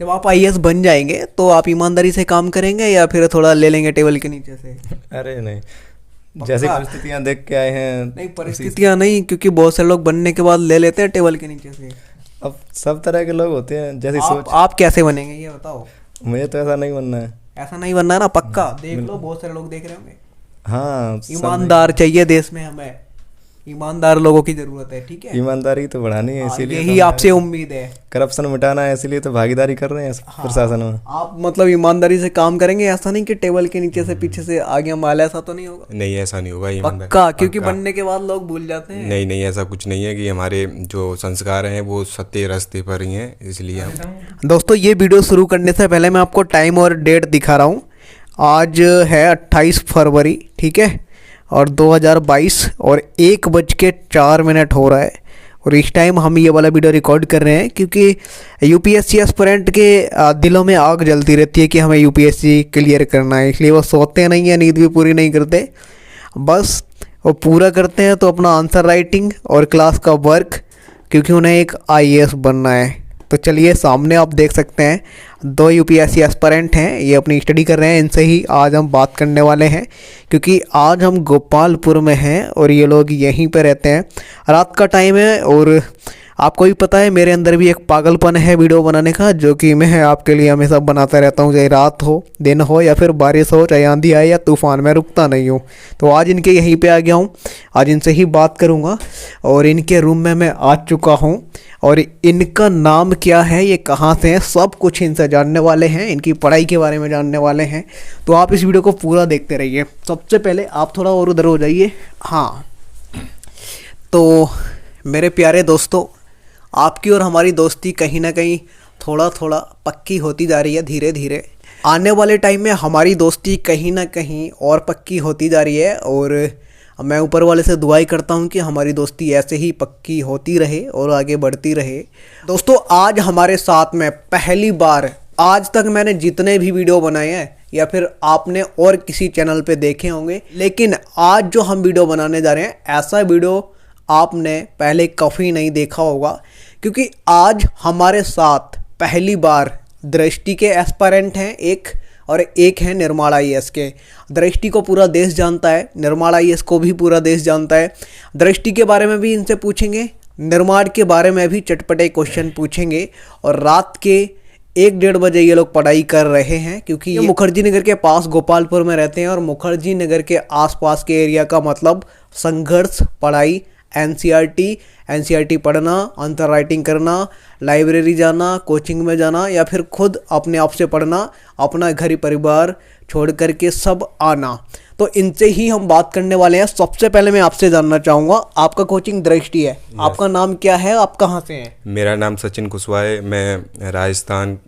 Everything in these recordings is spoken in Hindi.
जब आप आईएएस बन जाएंगे तो आप ईमानदारी से काम करेंगे या फिर थोड़ा ले लेंगे टेबल के नीचे से? अरे नहीं, जैसी पक्का? परिस्थितियां देख के आए हैं नहीं, उसी। परिस्थितियां नहीं, क्योंकि बहुत से लोग बनने के बाद ले लेते हैं टेबल के नीचे से। अब सब तरह के लोग होते हैं, जैसी सोच। आप कैसे बनेंगे ये बताओ। मुझे तो ऐसा नहीं बनना है। ऐसा नहीं बनना है ना, पक्का? देख लो, बहुत सारे लोग देख रहे होंगे। हाँ, सब ईमानदार चाहिए देश में हमें, ईमानदार लोगों की जरूरत है, ठीक है? ईमानदारी तो बढ़ानी है, हाँ, इसीलिए यही तो आपसे उम्मीद है। करप्शन मिटाना है, इसीलिए तो भागीदारी कर रहे हैं प्रशासन में। आप मतलब ईमानदारी से काम करेंगे, ऐसा नहीं कि टेबल के नीचे से पीछे से आगे माल, ऐसा तो नहीं होगा? नहीं, ऐसा नहीं होगा। ईमानदार पक्का? क्योंकि बनने के बाद लोग भूल जाते हैं। नहीं नहीं, ऐसा कुछ नहीं है कि हमारे जो संस्कार हैं वो सत्य रास्ते पर ही हैं, इसलिए हम। दोस्तों, ये वीडियो शुरू करने से पहले मैं आपको टाइम और डेट दिखा रहा हूँ। आज है 28 फरवरी, ठीक है, और 2022 और 1:04 हो रहा है। और इस टाइम हम ये वाला वीडियो रिकॉर्ड कर रहे हैं क्योंकि यूपीएससी एस्पिरेंट के दिलों में आग जलती रहती है कि हमें यूपीएससी क्लियर करना है, इसलिए वो सोते नहीं है, नींद भी पूरी नहीं करते, बस वो पूरा करते हैं तो अपना आंसर राइटिंग और क्लास का वर्क, क्योंकि उन्हें एक आईएएस बनना है। तो चलिए, सामने आप देख सकते हैं 2 यूपीएससी एस्पिरेंट हैं, ये अपनी स्टडी कर रहे हैं, इनसे ही आज हम बात करने वाले हैं, क्योंकि आज हम गोपालपुर में हैं और ये लोग यहीं पे रहते हैं। रात का टाइम है और आपको भी पता है मेरे अंदर भी एक पागलपन है वीडियो बनाने का, जो कि मैं आपके लिए हमेशा बनाता रहता हूँ, चाहे रात हो, दिन हो या फिर बारिश हो, चाहे आंधी आए या तूफान, मैं रुकता नहीं हूँ। तो आज इनके यहीं पे आ गया हूँ, आज इनसे ही बात करूँगा। और इनके रूम में मैं आ चुका हूँ और इनका नाम क्या है, ये कहाँ से हैं, सब कुछ इनसे जानने वाले हैं, इनकी पढ़ाई के बारे में जानने वाले हैं। तो आप इस वीडियो को पूरा देखते रहिए। सबसे पहले आप थोड़ा और उधर हो जाइए। हाँ, तो मेरे प्यारे दोस्तों, आपकी और हमारी दोस्ती कहीं ना कहीं थोड़ा थोड़ा पक्की होती जा रही है धीरे धीरे। आने वाले टाइम में हमारी दोस्ती कहीं ना कहीं और पक्की होती जा रही है और मैं ऊपर वाले से दुआई करता हूँ कि हमारी दोस्ती ऐसे ही पक्की होती रहे और आगे बढ़ती रहे। दोस्तों, आज हमारे साथ में पहली बार, आज तक मैंने जितने भी वीडियो बनाए हैं या फिर आपने और किसी चैनल पे देखे होंगे, लेकिन आज जो हम वीडियो बनाने जा रहे हैं, ऐसा वीडियो आपने पहले कभी नहीं देखा होगा, क्योंकि आज हमारे साथ पहली बार दृष्टि के एस्पायरेंट हैं एक, और एक है निर्माण आईएएस के। दृष्टि को पूरा देश जानता है, निर्माण आईएएस को भी पूरा देश जानता है। दृष्टि के बारे में भी इनसे पूछेंगे, निर्माण के बारे में भी चटपटे क्वेश्चन पूछेंगे। और रात के 1-1:30 बजे ये लोग पढ़ाई कर रहे हैं, क्योंकि ये मुखर्जी नगर के पास गोपालपुर में रहते हैं और मुखर्जी नगर के आसपास के एरिया का मतलब संघर्ष, पढ़ाई, एनसीईआरटी पढ़ना, आंसर राइटिंग करना, लाइब्रेरी जाना, कोचिंग में जाना या फिर खुद अपने आप से पढ़ना, अपना घर परिवार छोड़ करके सब आना। तो इनसे ही हम बात करने वाले हैं। सबसे पहले मैं आपसे जानना चाहूँगा, आपका कोचिंग दृष्टि है, आपका नाम क्या है, आप कहाँ से हैं? मेरा नाम सचिन कुशवाहा है, मैं राजस्थान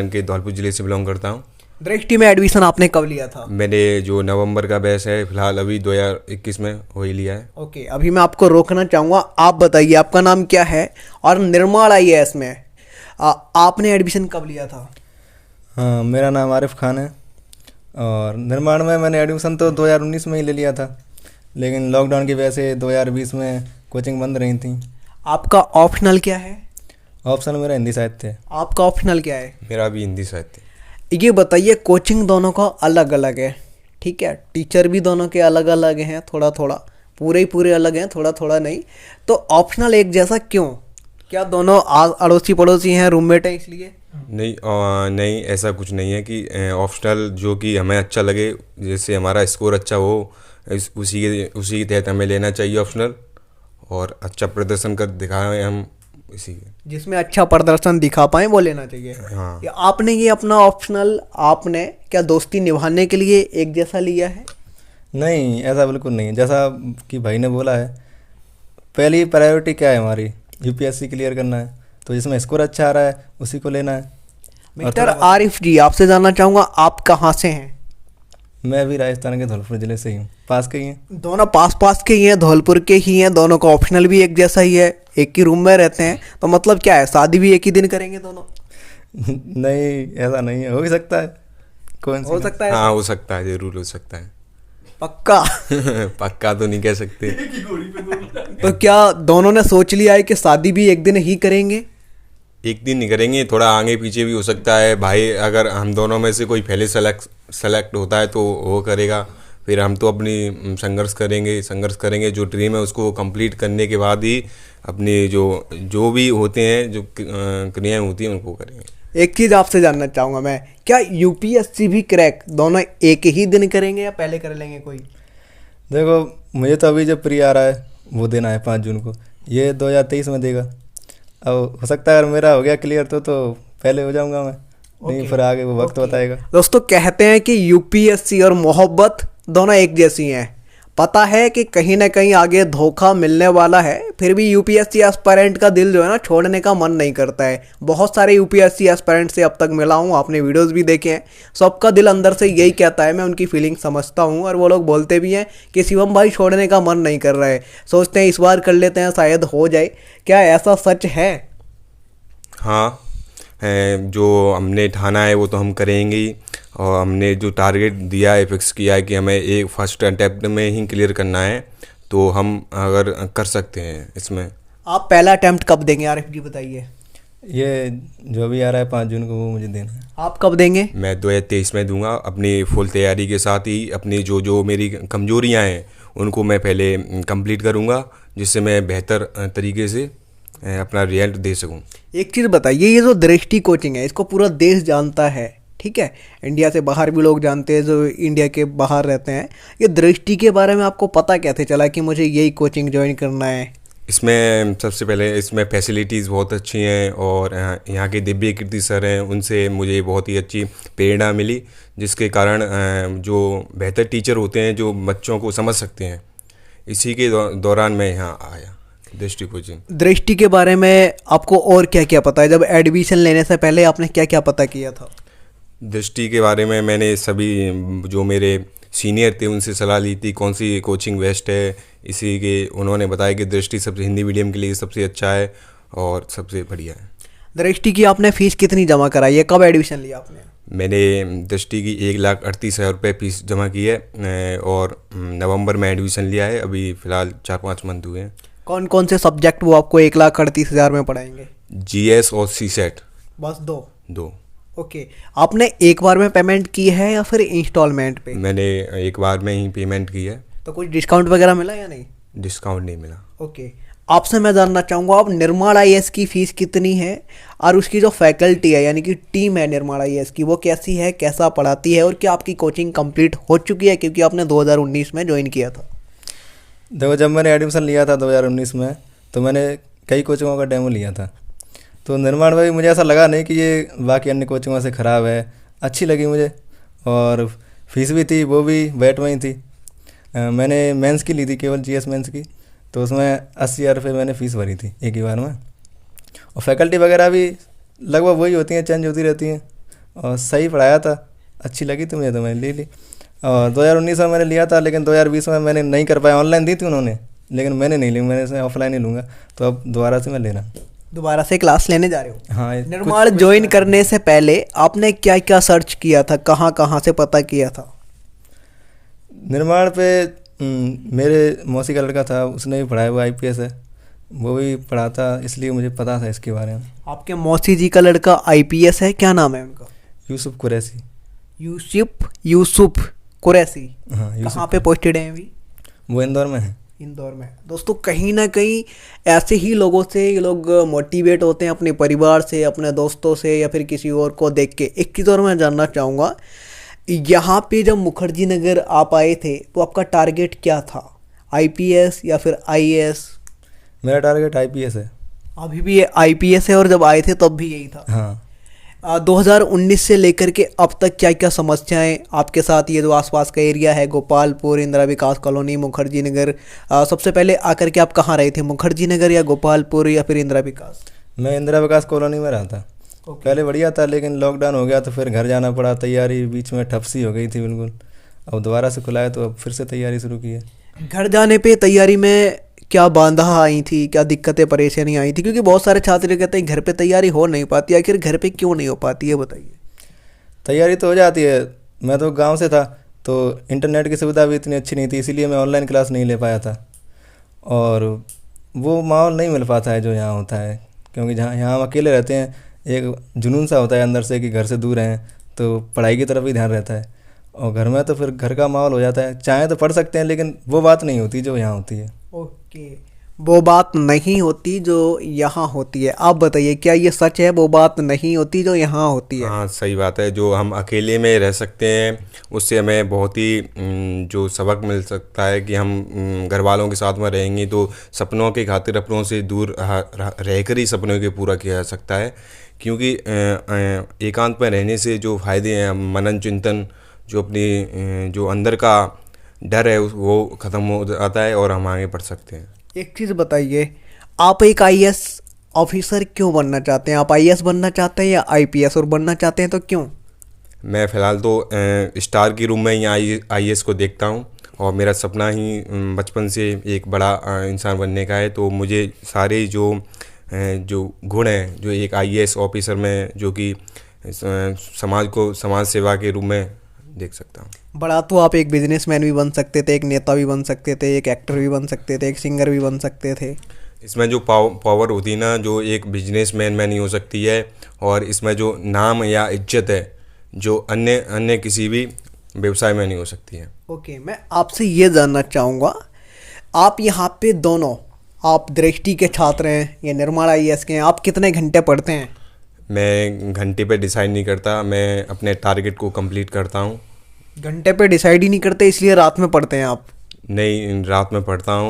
के धौलपुर ज़िले से बिलोंग करता हूँ। दृष्टि में एडमिशन आपने कब लिया था? मैंने जो नवंबर का बैच है, फिलहाल अभी 2021 में हो ही लिया है। ओके, अभी मैं आपको रोकना चाहूँगा, आप बताइए आपका नाम क्या है और निर्माण आईएएस में आपने एडमिशन कब लिया था? हाँ, मेरा नाम आरिफ खान है और निर्माण में मैंने एडमिशन तो 2019 में ही ले लिया था, लेकिन लॉकडाउन की वजह से 2020 में कोचिंग बंद रही थी। आपका ऑप्शनल क्या है? ऑप्शन मेरा हिंदी साहित्य है। आपका ऑप्शनल क्या है? मेरा भी हिंदी साहित्य। ये बताइए, कोचिंग दोनों का अलग अलग है, ठीक है, टीचर भी दोनों के अलग अलग हैं, थोड़ा थोड़ा, पूरे ही पूरे अलग हैं, थोड़ा थोड़ा नहीं, तो ऑप्शनल एक जैसा क्यों? क्या दोनों अड़ोसी पड़ोसी हैं, रूममेट हैं इसलिए? नहीं नहीं, ऐसा कुछ नहीं है कि ऑप्शनल जो कि हमें अच्छा लगे, जैसे हमारा स्कोर अच्छा हो, उसी के तहत हमें लेना चाहिए ऑप्शनल, और अच्छा प्रदर्शन कर दिखाएं हम, इसी के जिसमें अच्छा प्रदर्शन दिखा पाए वो लेना चाहिए। हाँ। या आपने ये अपना ऑप्शनल आपने क्या दोस्ती निभाने के लिए एक जैसा लिया है? नहीं, ऐसा बिल्कुल नहीं है। जैसा कि भाई ने बोला है, पहली प्रायोरिटी क्या है हमारी, यूपीएससी क्लियर करना है, तो जिसमें स्कोर अच्छा आ रहा है उसी को लेना है। मिस्टर आरिफ जी, आपसे जानना चाहूँगा, आप कहाँ से हैं? मैं भी राजस्थान के धौलपुर ज़िले से ही हूँ, पास के ही हैं। दोनों पास के ही हैं, धौलपुर के ही हैं, दोनों का ऑप्शनल भी एक जैसा ही है, एक ही रूम में रहते हैं, तो मतलब क्या है, शादी भी एक ही दिन करेंगे दोनों? नहीं, ऐसा नहीं है, हो भी सकता है, हो सकता है। हाँ, हो सकता है, जरूर हो सकता है। पक्का? पक्का तो नहीं कह सकते। तो क्या दोनों ने सोच लिया है कि शादी भी एक दिन ही करेंगे? एक दिन नहीं करेंगे, थोड़ा आगे पीछे भी हो सकता है भाई। अगर हम दोनों में से कोई पहले सेलेक्ट होता है तो वो करेगा, फिर हम तो अपनी संघर्ष करेंगे। जो ड्रीम है उसको कंप्लीट करने के बाद ही अपनी जो जो भी होते हैं, जो क्रियाएं होती हैं उनको करेंगे। एक चीज़ आपसे जानना चाहूँगा मैं, क्या यूपीएससी भी क्रैक दोनों एक ही दिन करेंगे या पहले कर लेंगे कोई? देखो, मुझे तो अभी जो प्री आ रहा है वो देना है 5 जून को, ये 2023 में देगा। अब हो सकता है अगर मेरा हो गया क्लियर तो पहले हो जाऊंगा मैं, नहीं फिर आगे वो वक्त बताएगा। दोस्तों, कहते हैं कि यूपीएससी और मोहब्बत दोनों एक जैसी हैं। पता है कि कहीं ना कहीं आगे धोखा मिलने वाला है, फिर भी यूपीएससी एस्पायरेंट का दिल जो है ना छोड़ने का मन नहीं करता है। बहुत सारे यूपीएससी एस्पायरेंट से अब तक मिला हूँ, आपने वीडियोस भी देखे हैं, सबका दिल अंदर से यही कहता है, मैं उनकी फीलिंग समझता हूँ। और वो लोग बोलते भी हैं कि शिवम भाई छोड़ने का मन नहीं कर रहा है, सोचते हैं इस बार कर लेते हैं शायद हो जाए। क्या ऐसा सच है? हाँ, जो हमने ठाना है वो तो हम करेंगे ही। और हमने जो टारगेट दिया है, फिक्स किया है कि हमें एक फर्स्ट अटैम्प्ट में ही क्लियर करना है, तो हम अगर कर सकते हैं इसमें। आप पहला अटैम्प्ट कब देंगे आरिफ जी, बताइए। ये जो भी आ रहा है 5 जून को वो मुझे देना है। आप कब देंगे? मैं 2023 में दूंगा, अपनी फुल तैयारी के साथ ही। अपनी जो जो मेरी कमजोरियां हैं उनको मैं पहले कंप्लीट करूंगा, जिससे मैं बेहतर तरीके से अपना रिजल्ट दे सकूं। एक चीज़ बताइए, ये जो दृष्टि कोचिंग है इसको पूरा देश जानता है, ठीक है, इंडिया से बाहर भी लोग जानते हैं जो इंडिया के बाहर रहते हैं। ये दृष्टि के बारे में आपको पता कैसे चला कि मुझे यही कोचिंग ज्वाइन करना है? इसमें सबसे पहले इसमें फैसिलिटीज़ बहुत अच्छी हैं, और यहाँ के दिव्य कीर्ति सर हैं, उनसे मुझे बहुत ही अच्छी प्रेरणा मिली, जिसके कारण जो बेहतर टीचर होते हैं जो बच्चों को समझ सकते हैं, इसी के दौरान मैं यहाँ आया दृष्टि कोचिंग। दृष्टि के बारे में आपको और क्या क्या पता है? जब एडमिशन लेने से पहले आपने क्या क्या पता किया था? दृष्टि के बारे में मैंने सभी जो मेरे सीनियर थे उनसे सलाह ली थी, कौन सी कोचिंग बेस्ट है। इसी के उन्होंने बताया कि दृष्टि सबसे हिंदी मीडियम के लिए सबसे अच्छा है और सबसे बढ़िया है। दृष्टि की आपने फीस कितनी जमा कराई है? कब एडमिशन लिया आपने? मैंने दृष्टि की 1,38,000 रुपये फीस जमा की है, और नवंबर में एडमिशन लिया है। अभी फ़िलहाल 4-5 मंथ हुए हैं। कौन कौन से सब्जेक्ट वो आपको 1,38,000 में पढ़ाएंगे? जीएस और सीसेट। बस दो? ओके। आपने एक बार में पेमेंट की है या फिर इंस्टॉलमेंट पे? मैंने एक बार में ही पेमेंट की है। तो कुछ डिस्काउंट वगैरह मिला या नहीं? डिस्काउंट नहीं मिला। ओके। आपसे मैं जानना चाहूँगा, आप निर्माण आईएएस की फ़ीस कितनी है, और उसकी जो फैकल्टी है यानी कि टीम है निर्माण आईएएस की, वो कैसी है, कैसा पढ़ाती है, और क्या आपकी कोचिंग कंप्लीट हो चुकी है क्योंकि आपने 2019 में ज्वाइन किया था? देखो, जब मैंने एडमिशन लिया था 2019 में, तो मैंने कई कोचिंगों का डेमो लिया था। तो निर्माण में भी मुझे ऐसा लगा नहीं कि ये बाकी अन्य कोचिंगों से ख़राब है, अच्छी लगी मुझे। और फीस भी थी, वो भी बैट में ही थी। मैंने मेंस की ली थी, केवल जीएस मेंस की, तो उसमें 80,000 रुपये मैंने फ़ीस भरी थी एक ही बार में। और फैकल्टी वगैरह भी लगभग वही होती हैं, चेंज होती रहती हैं। और सही पढ़ाया था, अच्छी लगी थी मुझे, तो मैंने ले ली। और 2019 में मैंने लिया था, लेकिन 2020 में मैंने नहीं कर पाया। ऑनलाइन दी थी उन्होंने, लेकिन मैंने नहीं ली, मैंने इसे ऑफलाइन ही लूँगा। तो अब दोबारा से मैं लेना। दोबारा से क्लास लेने जा रहे हो? हाँ। निर्माण ज्वाइन करने से पहले आपने क्या क्या सर्च किया था, कहाँ कहाँ से पता किया था? निर्माण पे मेरे मौसी का लड़का था, उसने भी पढ़ाया, वो आईपीएस है, वो भी पढ़ाता, इसलिए मुझे पता था इसके बारे में। आपके मौसी जी का लड़का आईपीएस है, क्या नाम है उनका? यूसुफ कुरैशी। यूसुफ कुरैशी। हाँ, कहाँ पे पोस्टेड हैं अभी? वो इंदौर में है। इंदौर में। दोस्तों, कहीं ना कहीं ऐसे ही लोगों से ये लोग मोटिवेट होते हैं, अपने परिवार से, अपने दोस्तों से, या फिर किसी और को देख के। एक चीज़ और मैं जानना चाहूँगा, यहाँ पे जब मुखर्जी नगर आप आए थे तो आपका टारगेट क्या था, आईपीएस या फिर आईएएस? मेरा टारगेट आईपीएस है। अभी भी ये आईपीएस है, और जब आए थे तब भी यही था? हाँ। 2019 से लेकर के अब तक क्या क्या समस्याएं आपके साथ, ये जो आसपास का एरिया है, गोपालपुर, इंदिरा विकास कॉलोनी, मुखर्जी नगर, सबसे पहले आकर के आप कहाँ रहे थे, मुखर्जी नगर या गोपालपुर या फिर इंदिरा विकास? मैं इंदिरा विकास कॉलोनी में रहा था। पहले बढ़िया था, लेकिन लॉकडाउन हो गया तो फिर घर जाना पड़ा, तैयारी बीच में ठप सी हो गई थी बिल्कुल। अब दोबारा से खुला है तो अब फिर से तैयारी शुरू की है। घर जाने पे तैयारी में क्या बाधा आई थी, क्या दिक्कतें परेशानियाँ आई थी? क्योंकि बहुत सारे छात्र कहते हैं घर पे तैयारी हो नहीं पाती, आखिर घर पे क्यों नहीं हो पाती है, बताइए। तैयारी तो हो जाती है। मैं तो गांव से था, तो इंटरनेट की सुविधा भी इतनी अच्छी नहीं थी, इसीलिए मैं ऑनलाइन क्लास नहीं ले पाया था। और वो माहौल नहीं मिल पाता है जो यहाँ होता है, क्योंकि जहाँ यहाँ हम अकेले रहते हैं, एक जुनून सा होता है अंदर से कि घर से दूर हैं, तो पढ़ाई की तरफ ही ध्यान रहता है। और घर में तो फिर घर का माहौल हो जाता है, चाहे तो पढ़ सकते हैं लेकिन वो बात नहीं होती जो यहाँ होती है। ओके, वो बात नहीं होती जो यहाँ होती है। आप बताइए, क्या ये सच है, वो बात नहीं होती जो यहाँ होती है? हाँ, सही बात है। जो हम अकेले में रह सकते हैं उससे हमें बहुत ही जो सबक मिल सकता है कि हम घर वालों के साथ में रहेंगे तो सपनों के खातिर अपनों से दूर रहकर ही सपनों के पूरा किया जा सकता है। क्योंकि एकांत में रहने से जो फ़ायदे हैं, मनन चिंतन, जो अपनी जो अंदर का डर है वो ख़त्म हो जाता है और हम आगे बढ़ सकते हैं। एक चीज़ बताइए, आप एक आईएएस ऑफिसर क्यों बनना चाहते हैं? आप आईएएस बनना चाहते हैं या आईपीएस, और बनना चाहते हैं तो क्यों? मैं फ़िलहाल तो स्टार के रूप में ही आईएएस को देखता हूँ और मेरा सपना ही बचपन से एक बड़ा इंसान बनने का है। तो मुझे सारे जो गुण हैं जो एक आईएएस ऑफिसर में, जो कि समाज सेवा के रूप में देख सकता हूँ। बड़ा तो आप एक बिजनेसमैन भी बन सकते थे, एक नेता भी बन सकते थे, एक एक्टर भी बन सकते थे, एक सिंगर भी बन सकते थे। इसमें जो पावर होती है ना, जो एक बिजनेसमैन में नहीं हो सकती है, और इसमें जो नाम या इज्जत है जो अन्य किसी भी व्यवसाय में नहीं हो सकती है। ओके, मैं आपसे ये जानना चाहूँगा, आप यहाँ पे दोनों, आप दृष्टि के छात्र हैं या निर्माण आईएएस के हैं, आप कितने घंटे पढ़ते हैं? मैं घंटे पे डिसाइड नहीं करता, मैं अपने टारगेट को कंप्लीट करता हूँ। घंटे पे डिसाइड ही नहीं करते, इसलिए रात में पढ़ते हैं आप? नहीं, रात में पढ़ता हूँ।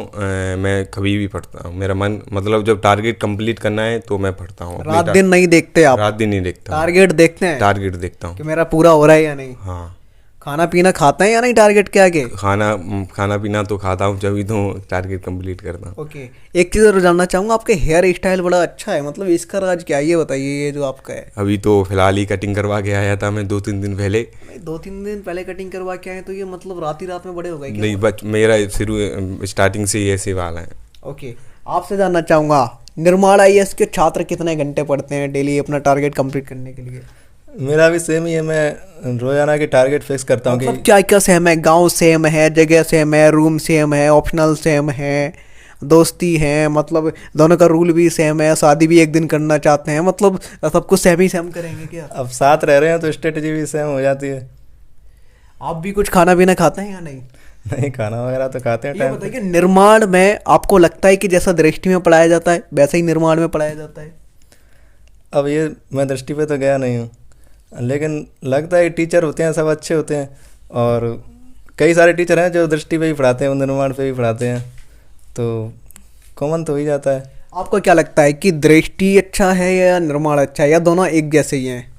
मैं कभी भी पढ़ता हूँ, मेरा मन, मतलब जब टारगेट कंप्लीट करना है तो मैं पढ़ता हूँ। रात दिन नहीं देखते आप? रात दिन नहीं देखता हूँ। टारगेट देखते हैं? टारगेट देखता हूँ कि मेरा पूरा हो रहा है या नहीं। हाँ। खाना पीना खाते हैं या नहीं टारगेट के आगे? खाना पीना तो खाता हूँ, जब भी तो टारगेट कंप्लीट करता हूँ। ओके, एक चीज़ और जानना चाहूँगा, आपके हेयर स्टाइल बड़ा अच्छा है, मतलब इसका राज क्या है, ये बताइए, ये जो आपका है। अभी तो फिलहाल ही कटिंग करवा के आया था मैं 2-3 दिन पहले। नहीं, 2-3 दिन पहले कटिंग करवा के आए तो ये मतलब रात ही रात में बड़े हो गए क्या? नहीं, मेरा शुरू स्टार्टिंग से ही ऐसे वाला है। ओके, आपसे जानना चाहूँगा, निर्माण आईएएस के छात्र कितने घंटे पढ़ते हैं डेली अपना टारगेट कंप्लीट करने के लिए? मेरा भी सेम ही है, मैं रोजाना के टारगेट फिक्स करता हूँ मतलब कि क्या क्या सेम है? गांव सेम है, जगह सेम है, रूम सेम है, ऑप्शनल सेम है, दोस्ती है, मतलब दोनों का रूल भी सेम है, शादी भी एक दिन करना चाहते हैं, मतलब सब कुछ सेम ही सेम करेंगे क्या? अब साथ रह रहे हैं तो स्ट्रेटजी भी सेम हो जाती है। आप भी कुछ खाना पीना खाते हैं या नहीं? नहीं, खाना वगैरह तो खाते हैं ये टाइम पे। बताइए, निर्माण में आपको लगता है कि जैसा दृष्टि में पढ़ाया जाता है वैसा ही निर्माण में पढ़ाया जाता है? अब ये मैं दृष्टि पे तो गया नहीं हूँ, लेकिन लगता है टीचर होते हैं सब अच्छे होते हैं, और कई सारे टीचर हैं जो दृष्टि पे भी पढ़ाते हैं, निर्माण पे भी पढ़ाते हैं, तो कॉमन तो हो ही जाता है। आपको क्या लगता है कि दृष्टि अच्छा है या निर्माण अच्छा है, या दोनों एक जैसे ही हैं?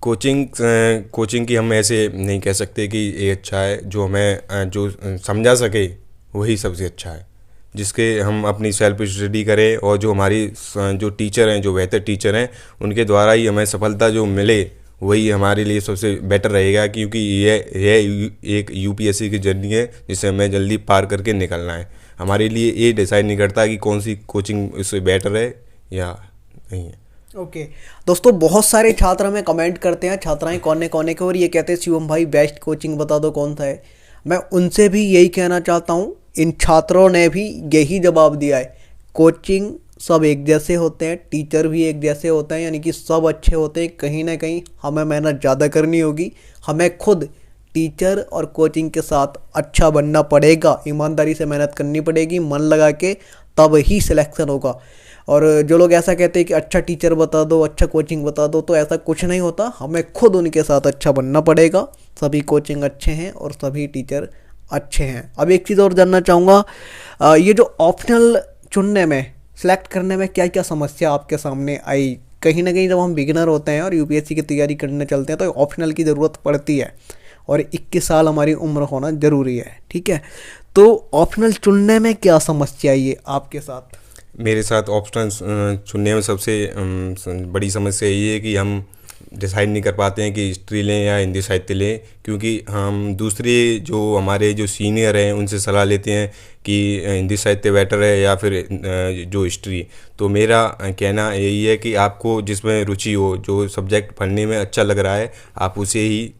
कोचिंग की हम ऐसे नहीं कह सकते कि ये अच्छा है। जो हमें जो समझा सके वही सबसे अच्छा है, जिसके हम अपनी सेल्फ स्टडी करें, और जो हमारी जो टीचर हैं, जो बेहतर टीचर हैं, उनके द्वारा ही हमें सफलता जो मिले वही हमारे लिए सबसे बेटर रहेगा। क्योंकि ये एक यूपीएससी की जर्नी है जिसे हमें जल्दी पार करके निकलना है। हमारे लिए ये डिसाइड नहीं करता कि कौन सी कोचिंग इससे बेटर है या नहीं है। ओके दोस्तों, बहुत सारे छात्र हमें कमेंट करते हैं, छात्राएं कोने कोने के, और ये कहते हैं शिवम भाई बेस्ट कोचिंग बता दो कौन सा है। मैं उनसे भी यही कहना चाहता हूँ, इन छात्रों ने भी यही जवाब दिया है, कोचिंग सब एक जैसे होते हैं, टीचर भी एक जैसे होते हैं, यानी कि सब अच्छे होते हैं। कहीं ना कहीं हमें मेहनत ज़्यादा करनी होगी, हमें खुद टीचर और कोचिंग के साथ अच्छा बनना पड़ेगा, ईमानदारी से मेहनत करनी पड़ेगी, मन लगा के, तब ही सिलेक्शन होगा। और जो लोग ऐसा कहते हैं कि अच्छा टीचर बता दो, अच्छा कोचिंग बता दो, तो ऐसा कुछ नहीं होता, हमें खुद उनके साथ अच्छा बनना पड़ेगा। सभी कोचिंग अच्छे हैं और सभी टीचर अच्छे हैं। अब एक चीज़ और जानना चाहूँगा, ये जो ऑप्शनल चुनने में, सिलेक्ट करने में क्या क्या समस्या आपके सामने आई? कहीं ना कहीं जब हम बिगिनर होते हैं और यूपीएससी की तैयारी करने चलते हैं तो ऑप्शनल की ज़रूरत पड़ती है, और 21 साल हमारी उम्र होना ज़रूरी है, ठीक है? तो ऑप्शनल चुनने में क्या समस्या आई है आपके साथ? मेरे साथ ऑप्शन चुनने में सबसे बड़ी समस्या ये है कि हम डिसाइड नहीं कर पाते हैं कि हिस्ट्री लें या हिंदी साहित्य लें। क्योंकि हम दूसरे जो हमारे जो सीनियर हैं उनसे सलाह लेते हैं कि हिंदी साहित्य बेटर है या फिर जो हिस्ट्री। तो मेरा कहना यही है कि आपको जिसमें रुचि हो, जो सब्जेक्ट पढ़ने में अच्छा लग रहा है, आप उसे ही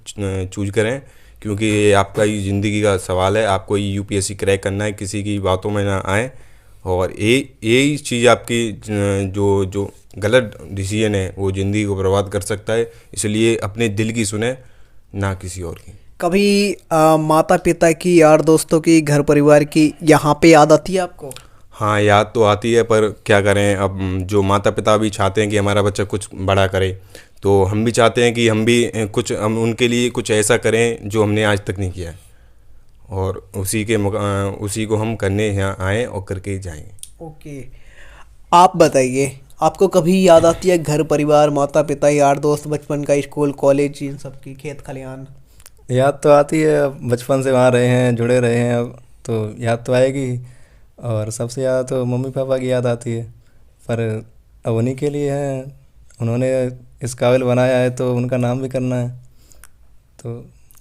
चूज करें। क्योंकि ये आपका ही ज़िंदगी का सवाल है, आपको यूपीएससी क्रैक करना है, किसी की बातों में ना आए और यही चीज़ आपकी जो जो गलत डिसीजन है वो ज़िंदगी को बर्बाद कर सकता है। इसलिए अपने दिल की सुने, ना किसी और की। कभी माता पिता की, यार दोस्तों की, घर परिवार की यहाँ पे याद आती है आपको? हाँ, याद तो आती है, पर क्या करें, अब जो माता पिता भी चाहते हैं कि हमारा बच्चा कुछ बड़ा करे, तो हम भी चाहते हैं कि हम भी हम उनके लिए कुछ ऐसा करें जो हमने आज तक नहीं किया है, और उसी को हम करने यहाँ आए और करके ही जाएंगे। ओके, आप बताइए, आपको कभी याद आती है घर परिवार, माता पिता, यार दोस्त, बचपन का, स्कूल कॉलेज, इन सब की, खेत खलिहान? याद तो आती है, अब बचपन से वहाँ रहे हैं, जुड़े रहे हैं, अब तो याद तो आएगी। और सबसे ज़्यादा तो मम्मी पापा की याद आती है, पर अब उन्हीं के लिए हैं, उन्होंने इस काबिल बनाया है तो उनका नाम भी करना है। तो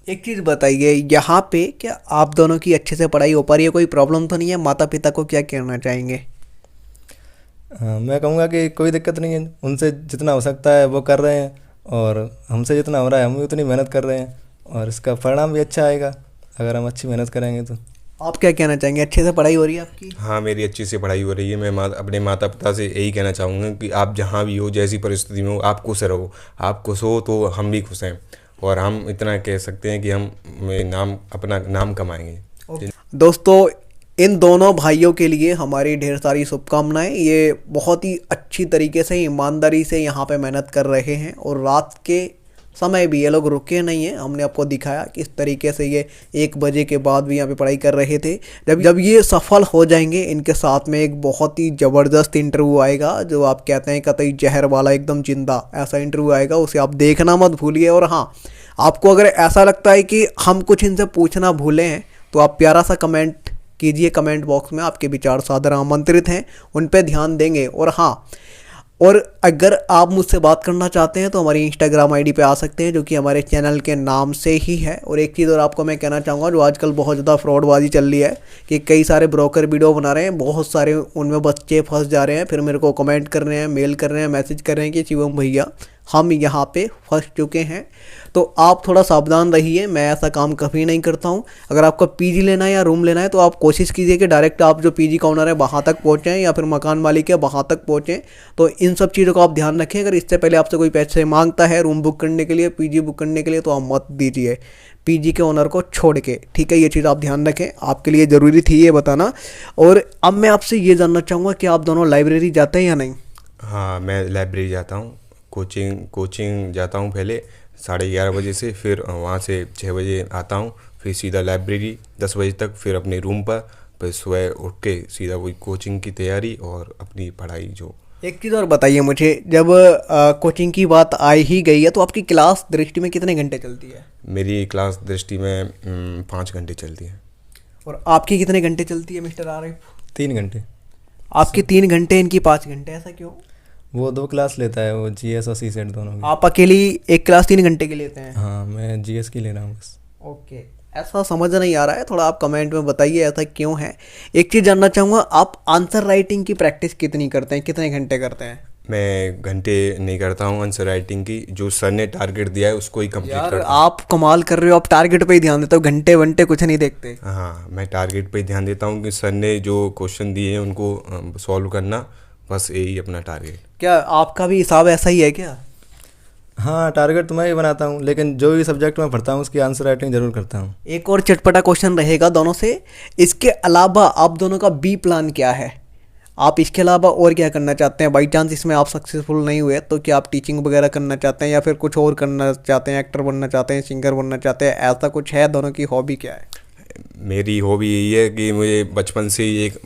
एक चीज़ बताइए, यहाँ पे क्या आप दोनों की अच्छे से पढ़ाई हो पा रही है? कोई प्रॉब्लम तो नहीं है? माता पिता को क्या कहना चाहेंगे? मैं कहूँगा कि कोई दिक्कत नहीं है, उनसे जितना हो सकता है वो कर रहे हैं, और हमसे जितना हो रहा है हम भी उतनी मेहनत कर रहे हैं, और इसका परिणाम भी अच्छा आएगा अगर हम अच्छी मेहनत करेंगे तो। आप क्या कहना चाहेंगे? अच्छे से पढ़ाई हो रही है आपकी? हाँ, मेरी अच्छी से पढ़ाई हो रही है। मैं अपने माता पिता से यही कहना चाहूँगा कि आप जहाँ भी हो, जैसी परिस्थिति में हो, आप खुश रहो। आप खुश हो तो हम भी खुश हैं, और हम इतना कह सकते हैं कि हम अपना नाम कमाएंगे। दोस्तों, इन दोनों भाइयों के लिए हमारी ढेर सारी शुभकामनाएं। ये बहुत ही अच्छी तरीके से, ईमानदारी से यहाँ पे मेहनत कर रहे हैं, और रात के समय भी ये लोग रुके नहीं हैं। हमने आपको दिखाया किस तरीके से ये 1 बजे के बाद भी यहाँ पे पढ़ाई कर रहे थे। जब ये सफल हो जाएंगे, इनके साथ में एक बहुत ही ज़बरदस्त इंटरव्यू आएगा, जो आप कहते हैं कतई जहर वाला, एकदम जिंदा ऐसा इंटरव्यू आएगा, उसे आप देखना मत भूलिए। और हाँ, आपको अगर ऐसा लगता है कि हम कुछ इनसे पूछना भूले हैं, तो आप प्यारा सा कमेंट कीजिए कमेंट बॉक्स में। आपके विचार सादर आमंत्रित हैं, उन पे ध्यान देंगे। और हाँ, और अगर आप मुझसे बात करना चाहते हैं तो हमारी इंस्टाग्राम आईडी पे आ सकते हैं, जो कि हमारे चैनल के नाम से ही है। और एक चीज़ और आपको मैं कहना चाहूँगा, जो आजकल बहुत ज़्यादा फ्रॉडबाजी चल रही है कि कई सारे ब्रोकर वीडियो बना रहे हैं, बहुत सारे उनमें बच्चे फंस जा रहे हैं, फिर मेरे को कमेंट कर रहे हैं, मेल कर रहे हैं, मैसेज कर रहे हैं कि शिवम भैया हम यहाँ पे फंस चुके हैं। तो आप थोड़ा सावधान रहिए, मैं ऐसा काम कभी नहीं करता हूँ। अगर आपको पीजी लेना है या रूम लेना है, तो आप कोशिश कीजिए कि डायरेक्ट आप जो पीजी का ओनर है वहाँ तक पहुँचें, या फिर मकान मालिक है वहाँ तक पहुँचें। तो इन सब चीज़ों का आप ध्यान रखें। अगर इससे पहले आपसे कोई पैसे मांगता है रूम बुक करने के लिए, पीजी बुक करने के लिए, तो आप मत दीजिए पीजी के ओनर को छोड़ के, ठीक है? ये चीज़ आप ध्यान रखें, आपके लिए ज़रूरी थी ये बताना। और अब मैं आपसे ये जानना चाहूँगा कि आप दोनों लाइब्रेरी जाते हैं या नहीं? हाँ, मैं लाइब्रेरी जाता हूँ, कोचिंग जाता हूँ पहले 11:30 बजे से, फिर वहाँ से 6 बजे आता हूँ, फिर सीधा लाइब्रेरी 10 बजे तक, फिर अपने रूम पर, फिर सुबह उठ के सीधा वही कोचिंग की तैयारी और अपनी पढ़ाई। जो एक चीज़ और बताइए मुझे, जब कोचिंग की बात आई ही गई है, तो आपकी क्लास दृष्टि में कितने घंटे चलती है? मेरी क्लास दृष्टि में 5 घंटे चलती है। और आपकी कितने घंटे चलती है मिस्टर आरिफ? 3 घंटे। आपकी 3 घंटे, इनकी 5 घंटे, ऐसा क्यों? वो 2 क्लास लेता है, वो जीएस और सी सेट दोनों की। आप अकेली एक क्लास 3 घंटे की लेते हैं? हाँ, मैं जीएस की ले रहा हूँ बस। ओके, ऐसा समझ नहीं आ रहा है, थोड़ा आप कमेंट में बताइए ऐसा क्यों है। एक चीज़ जानना चाहूँगा, आप आंसर राइटिंग की प्रैक्टिस कितनी करते हैं, कितने घंटे करते हैं? मैं घंटे नहीं करता हूँ आंसर राइटिंग की, जो सर ने टारगेट दिया है उसको ही कंप्लीट यार करता हूँ। आप कमाल कर रहे हो, आप टारगेट पे ही ध्यान देते हो, घंटे वंटे कुछ नहीं देखते। हाँ, मैं टारगेट पे ही ध्यान देता हूँ कि सर ने जो क्वेश्चन दिए हैं उनको सॉल्व करना, बस यही अपना टारगेट। क्या आपका भी हिसाब ऐसा ही है क्या? हाँ, टारगेट तो मैं ही बनाता हूँ, लेकिन जो भी सब्जेक्ट मैं पढ़ता हूँ उसकी आंसर राइटिंग ज़रूर करता हूँ। एक और चटपटा क्वेश्चन रहेगा दोनों से, इसके अलावा आप दोनों का बी प्लान क्या है? आप इसके अलावा और क्या करना चाहते हैं? बाई चांस इसमें आप सक्सेसफुल नहीं हुए तो क्या आप टीचिंग वगैरह करना चाहते हैं, या फिर कुछ और करना चाहते हैं, एक्टर बनना चाहते हैं, सिंगर बनना चाहते हैं, ऐसा कुछ है? दोनों की हॉबी क्या है? मेरी हॉबी यही है कि मुझे बचपन से ही एक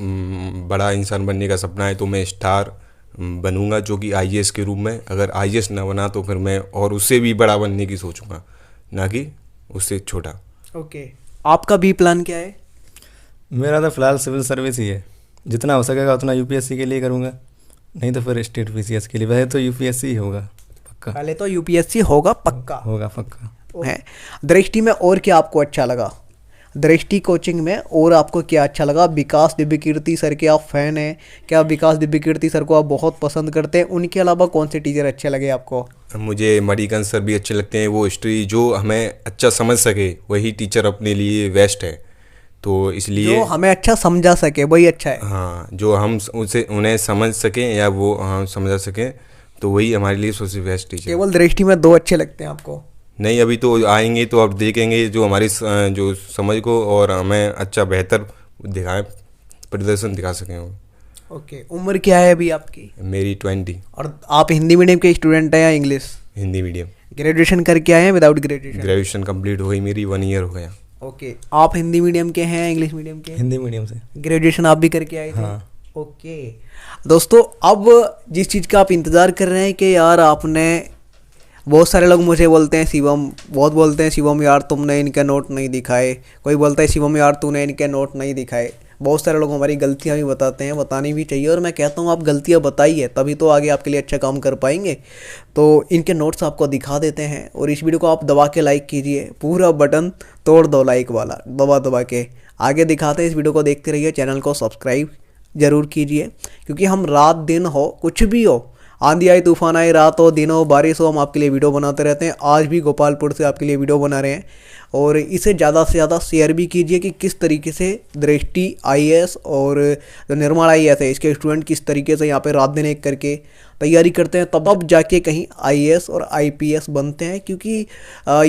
बड़ा इंसान बनने का सपना है, तो मैं स्टार बनूंगा, जो कि आईएएस के रूप में। अगर आईएएस ना बना तो फिर मैं और उससे भी बड़ा बनने की सोचूंगा, ना कि उससे छोटा। ओके, आपका बी प्लान क्या है? मेरा तो फिलहाल सिविल सर्विस ही है, जितना हो सकेगा उतना यूपीएससी के लिए करूँगा, नहीं तो फिर स्टेट पीसीएस के लिए। वैसे तो यूपीएससी ही होगा पक्का। पहले तो यूपीएससी होगा पक्का। होगा पक्का। है दृष्टि में और क्या आपको अच्छा लगा? दृष्टि कोचिंग में और आपको क्या अच्छा लगा? विकास दिव्यकीर्ति सर के आप फैन हैं क्या? विकास दिव्यकीर्ति सर को आप बहुत पसंद करते हैं? उनके अलावा कौन से टीचर अच्छे लगे आपको? मुझे मणिकांत सर भी अच्छे लगते हैं, वो हिस्ट्री जो हमें अच्छा समझ सके वही टीचर अपने लिए बेस्ट है। तो इसलिए जो हमें अच्छा समझा सके वही अच्छा है। हाँ, जो हम उसे उन्हें समझ सकें या वो हम समझा सकें, तो वही हमारे लिए सबसे बेस्ट टीचर। केवल दृष्टि में 2 अच्छे लगते हैं आपको? नहीं, अभी तो आएंगे तो अब देखेंगे जो हमारी जो समझ को और हमें अच्छा बेहतर दिखाएं, प्रदर्शन दिखा सकें वो। ओके, उम्र क्या है अभी आपकी? मेरी 20। और आप हिंदी मीडियम के स्टूडेंट हैं या इंग्लिश? हिंदी मीडियम। ग्रेजुएशन करके आए हैं विदाउट ग्रेजुएशन? ग्रेजुएशन कंप्लीट हो गई मेरी, 1 ईयर हो गया। ओके, आप हिंदी मीडियम के हैं इंग्लिश मीडियम के? हिंदी मीडियम से। ग्रेजुएशन आप भी करके आए थे? हाँ। ओके दोस्तों, अब जिस चीज़ का आप इंतज़ार कर रहे हैं कि यार आपने, बहुत सारे लोग मुझे बोलते हैं शिवम, बहुत बोलते हैं शिवम यार तुमने इनके नोट नहीं दिखाए, कोई बोलता है शिवम यार तूने इनके नोट नहीं दिखाए। बहुत सारे लोग हमारी गलतियां भी बताते हैं, बतानी भी चाहिए, और मैं कहता हूँ आप गलतियां बताइए तभी तो आगे आपके लिए अच्छा काम कर पाएंगे। तो इनके नोट्स आपको दिखा देते हैं, और इस वीडियो को आप दबा के लाइक कीजिए, पूरा बटन तोड़ दो लाइक वाला, दबा दबा के आगे दिखाते हैं। इस वीडियो को देखते रहिए, चैनल को सब्सक्राइब ज़रूर कीजिए, क्योंकि हम रात दिन हो कुछ भी हो, आंधी आई तूफान आए, रात हो दिन हो बारिश हो, हम आपके लिए वीडियो बनाते रहते हैं। आज भी गोपालपुर से आपके लिए वीडियो बना रहे हैं, और इसे ज़्यादा से ज़्यादा शेयर भी कीजिए कि किस तरीके से दृष्टि IAS और जो निर्माण IAS है इसके स्टूडेंट किस तरीके से यहाँ पे रात दिन एक करके तैयारी करते हैं, तब जाके कहीं IAS और IPS बनते हैं। क्योंकि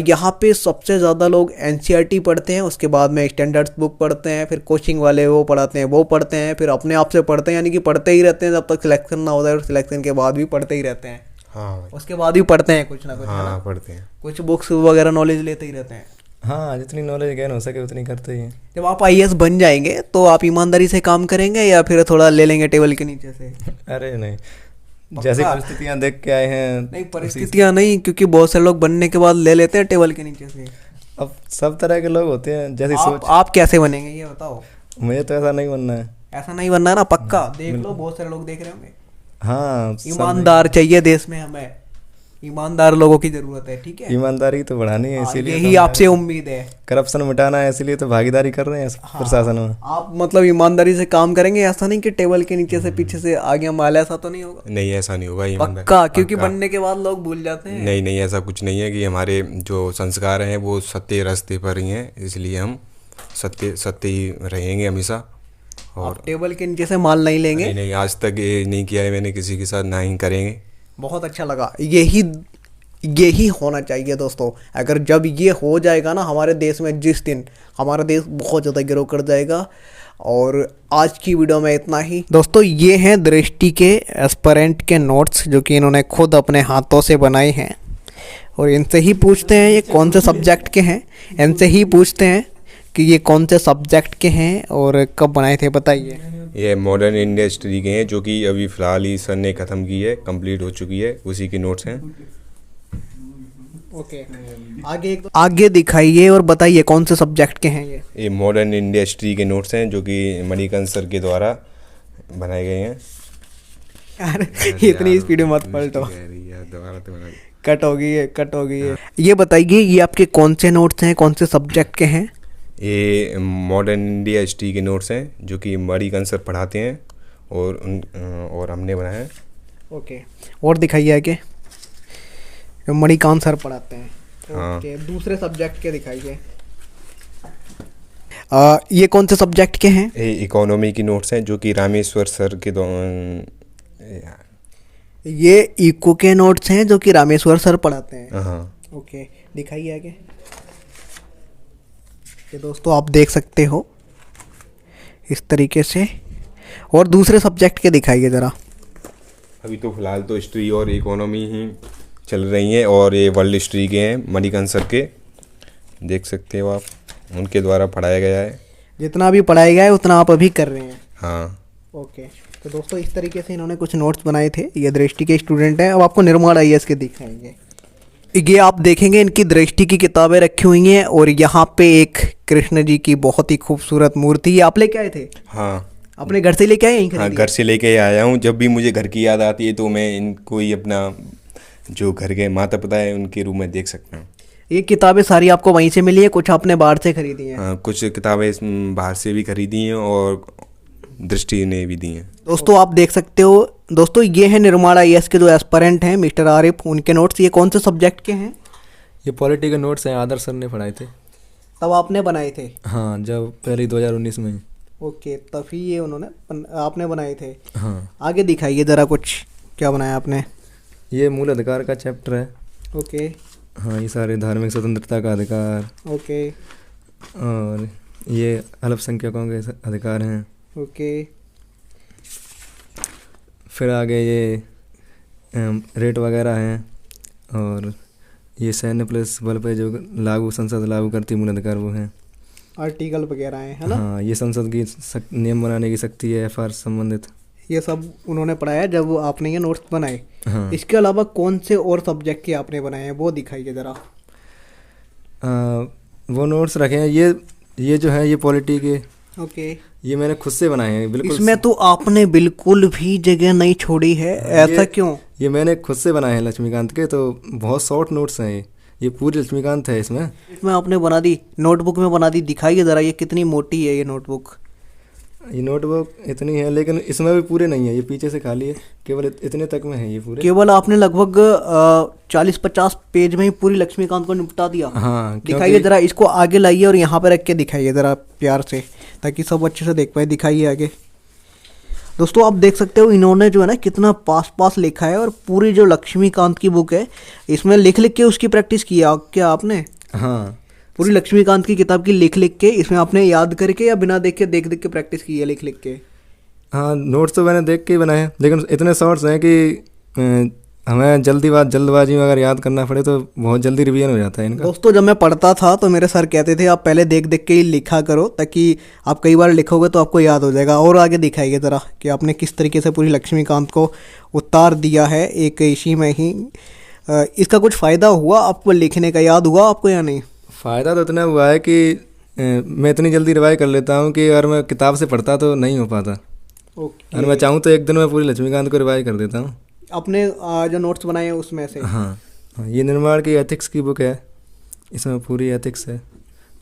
यहाँ पे सबसे ज़्यादा लोग NCERT पढ़ते हैं, उसके बाद में स्टैंडर्ड्स बुक पढ़ते हैं, फिर कोचिंग वाले वो पढ़ाते हैं वो पढ़ते हैं, फिर अपने आप से पढ़ते हैं, यानी कि पढ़ते ही रहते हैं जब तक सिलेक्शन ना हो जाए, और सिलेक्शन के बाद भी पढ़ते ही रहते हैं। हाँ, उसके बाद भी पढ़ते हैं कुछ ना कुछ, है हाँ ना? पढ़ते हैं। कुछ बुक्स वगैरह नॉलेज लेते ही रहते हैं। हाँ, जितनी नॉलेज गेन हो सके उतनी करते ही हैं। जब आप IAS बन जाएंगे तो आप ईमानदारी से काम करेंगे या फिर थोड़ा ले लेंगे टेबल के नीचे से? अरे नहीं, जैसी परिस्थितियाँ देख के आए हैं। नहीं, परिस्थितियाँ नहीं, क्योंकि बहुत से लोग बनने के बाद ले लेते हैं टेबल के नीचे से। अब सब तरह के लोग होते हैं, जैसी सोच। आप कैसे बनेंगे ये बताओ? मुझे तो ऐसा नहीं बनना है। ऐसा नहीं बनना है ना, पक्का? देख लो, बहुत सारे लोग देख रहे होंगे। हाँ, ईमानदार चाहिए देश में, हमें ईमानदार लोगों की जरूरत है, ठीक है? ईमानदारी तो बढ़ानी है, इसीलिए यही आपसे उम्मीद है। करप्शन मिटाना है, इसीलिए तो भागीदारी कर रहे हैं प्रशासन में। आप मतलब ईमानदारी से काम करेंगे, ऐसा नहीं कि टेबल के नीचे से पीछे से आगे माल, ऐसा तो नहीं होगा? नहीं, ऐसा नहीं होगा, ईमानदार पक्का? क्योंकि बनने के बाद लोग भूल जाते हैं। नहीं नहीं, ऐसा कुछ नहीं है कि हमारे जो संस्कार हैं वो सत्य रास्ते पर ही हैं, इसलिए हम सत्य ही रहेंगे हमेशा। और टेबल के नीचे से माल नहीं लेंगे? नहीं नहीं, आज तक ये नहीं किया है मैंने किसी के साथ, ना ही करेंगे। बहुत अच्छा लगा, यही होना चाहिए दोस्तों। अगर जब ये हो जाएगा ना हमारे देश में, जिस दिन हमारा देश बहुत ज़्यादा ग्रो कर जाएगा। और आज की वीडियो में इतना ही दोस्तों। ये हैं दृष्टि के एस्पिरेंट के नोट्स, जो कि इन्होंने खुद अपने हाथों से बनाए हैं, और इनसे ही पूछते हैं ये कौन से सब्जेक्ट के हैं, इनसे ही पूछते हैं कि ये कौन से सब्जेक्ट के हैं और कब बनाए थे, बताइए। ये मॉडर्न इंडिया हिस्ट्री के हैं, जो कि अभी फ़िलहाल ही सर ने ख़त्म की है, कंप्लीट हो चुकी है, उसी के नोट्स हैं। ओके, आगे दिखाइए और बताइए कौन से सब्जेक्ट के हैं ये मॉडर्न इंडिया हिस्ट्री के नोट्स हैं, जो कि मणिकांत सर के द्वारा बनाए गए हैं। यार इतनी स्पीड में मत पलटो, कट हो गई है। ये बताइए ये आपके कौन से नोट्स हैं, कौन से सब्जेक्ट के हैं? ये मॉडर्न इंडिया हिस्ट्री के नोट्स हैं, जो कि मणिकांत सर पढ़ाते हैं और हमने बनाया है। ओके, और दिखाइए आगे, मणिकांत सर पढ़ाते हैं। हाँ। ओके, दूसरे सब्जेक्ट के दिखाइए। ये कौन से सब्जेक्ट के हैं? ये इकोनॉमी की नोट्स हैं, जो कि रामेश्वर सर के ये इको के नोट्स हैं, जो कि रामेश्वर सर पढ़ाते हैं। हाँ। ओके, दिखाइए आगे। ये दोस्तों आप देख सकते हो इस तरीके से। और दूसरे सब्जेक्ट के दिखाइए ज़रा। अभी तो फिलहाल तो हिस्ट्री और इकोनॉमी ही चल रही हैं, और ये वर्ल्ड हिस्ट्री के हैं, मणिकांत सर के, देख सकते हो आप, उनके द्वारा पढ़ाया गया है। जितना भी पढ़ाया गया है उतना आप अभी कर रहे हैं? हाँ। ओके, तो दोस्तों इस तरीके से इन्होंने कुछ नोट्स बनाए थे। ये दृष्टि के स्टूडेंट हैं। अब आपको निर्माण IAS के दिखाएंगे। ये आप देखेंगे इनकी दृष्टि की किताबें रखी हुई हैं, और यहाँ पे एक कृष्ण जी की बहुत ही खूबसूरत मूर्ति, ये आप लेके आए थे? हाँ, अपने घर से लेके आए? यहीं हाँ, घर से लेके आया हूँ। जब भी मुझे घर की याद आती है तो मैं इनको ही अपना जो घर के माता पिता है उनके रूप में देख सकता हूँ। ये किताबें सारी आपको वहीं से मिली है, कुछ आपने बाहर से खरीदी हैं? हाँ, कुछ किताबें बाहर से भी खरीदी हैं और दृष्टि ने भी दी हैं। दोस्तों आप देख सकते हो। दोस्तों ये है निर्माण IAS के जो एस्पिरेंट हैं मिस्टर आरिफ, उनके नोट्स। ये कौन से सब्जेक्ट के हैं? ये पॉलिटी के नोट्स हैं, आदर्श सर ने पढ़ाए थे। तब आपने बनाए थे? हाँ, जब पहले 2019 में ही। ओके, तभी ये आपने बनाए थे। हाँ, आगे दिखाइए ज़रा कुछ, क्या बनाया आपने? ये मूल अधिकार का चैप्टर है। ओके। हाँ, ये सारे धार्मिक स्वतंत्रता का अधिकार ओके। और ये अल्पसंख्यकों के अधिकार हैं। ओके। फिर आगे ये रेट वगैरह हैं और ये सैन्य पुलिस बल पे जो संसद लागू करती मूल अधिकार वो हैं। आर्टिकल वगैरह है ना? हाँ, ये संसद की नियम बनाने की शक्ति है एफआर संबंधित। ये सब उन्होंने पढ़ाया जब आपने ये नोट्स बनाए। हाँ, इसके अलावा कौन से और सब्जेक्ट के आपने बनाए हैं वो दिखाइए ज़रा। वो नोट्स रखे हैं, ये जो है ये पॉलिटी के, ओके। ये मैंने खुद से बनाए हैं बिल्कुल। इसमें तो आपने बिल्कुल भी जगह नहीं छोड़ी है, ऐसा क्यों? ये मैंने खुद से बनाए हैं लक्ष्मीकांत के, तो बहुत शॉर्ट नोट्स हैं ये पूरी लक्ष्मीकांत है इसमें। आपने बना दी, नोटबुक में बना दी, दिखाइए ज़रा ये कितनी मोटी है ये नोटबुक। ये नोटबुक इतनी है लेकिन इसमें भी पूरे नहीं है, ये पीछे से खाली है, केवल इतने तक में है ये पूरे। केवल आपने लगभग 40-50 पेज में ही पूरी लक्ष्मीकांत को निपटा दिया। हाँ, दिखाइए ज़रा, इसको आगे लाइए और यहाँ पे रख के दिखाइए ज़रा प्यार से, ताकि सब अच्छे से देख पाए। दिखाइए आगे। दोस्तों आप देख सकते हो इन्होंने जो है ना कितना पास लिखा है, और पूरी जो लक्ष्मीकांत की बुक है इसमें लिख के उसकी प्रैक्टिस किया क्या आपने? हाँ, पूरी लक्ष्मीकांत की किताब की लिख के इसमें आपने याद करके या बिना देख के प्रैक्टिस की है लिख के? हाँ, नोट्स तो मैंने देख के ही बनाए हैं, लेकिन इतने शॉर्ट्स हैं कि हमें जल्दबाजी में अगर याद करना पड़े तो बहुत जल्दी रिवीजन हो जाता है इनका। दोस्तों जब मैं पढ़ता था तो मेरे सर कहते थे आप पहले देख के ही लिखा करो, ताकि आप कई बार लिखोगे तो आपको याद हो जाएगा। और आगे दिखाइए ज़रा कि आपने किस तरीके से पूरी लक्ष्मीकांत को उतार दिया है एक इसी में ही। इसका कुछ फ़ायदा हुआ आपको लिखने का, याद हुआ आपको या नहीं? फ़ायदा तो इतना हुआ है कि मैं इतनी जल्दी रिवाइज कर लेता हूँ कि अगर मैं किताब से पढ़ता तो नहीं हो पाता। ओके। अगर मैं चाहूँ तो एक दिन में पूरी लक्ष्मीकांत को रिवाइज कर देता हूँ। अपने जो नोट्स बनाए हैं उसमें से? हाँ, ये निर्माण की एथिक्स की बुक है, इसमें पूरी एथिक्स है।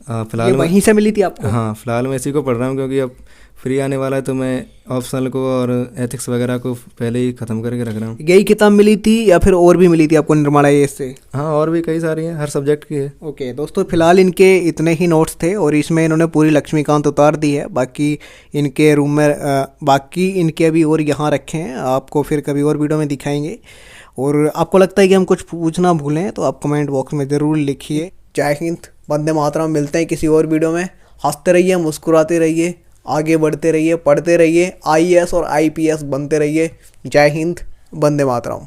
फिलहाल वहीं से मिली थी आपको? हाँ, फिलहाल मैं इसी को पढ़ रहा हूँ क्योंकि अब फ्री आने वाला है, तो मैं ऑप्शनल को और एथिक्स वगैरह को पहले ही ख़त्म करके रख रहा हूँ। यही किताब मिली थी या फिर और भी मिली थी आपको निर्माण आईएएस से? हाँ, और भी कई सारी हैं, हर सब्जेक्ट की है। ओके दोस्तों, फिलहाल इनके इतने ही नोट्स थे और इसमें इन्होंने पूरी लक्ष्मीकांत उतार दी है। बाकी इनके रूम में बाकी इनके अभी और यहाँ रखे हैं, आपको फिर कभी और वीडियो में दिखाएंगे। और आपको लगता है कि हम कुछ पूछना भूलें तो आप कमेंट बॉक्स में ज़रूर लिखिए। जय हिंद, वंदे मातरम। मिलते हैं किसी और वीडियो में। हंसते रहिए, मुस्कुराते रहिए, आगे बढ़ते रहिए, पढ़ते रहिए, आईएएस और आईपीएस बनते रहिए। जय हिंद, वंदे मातरम।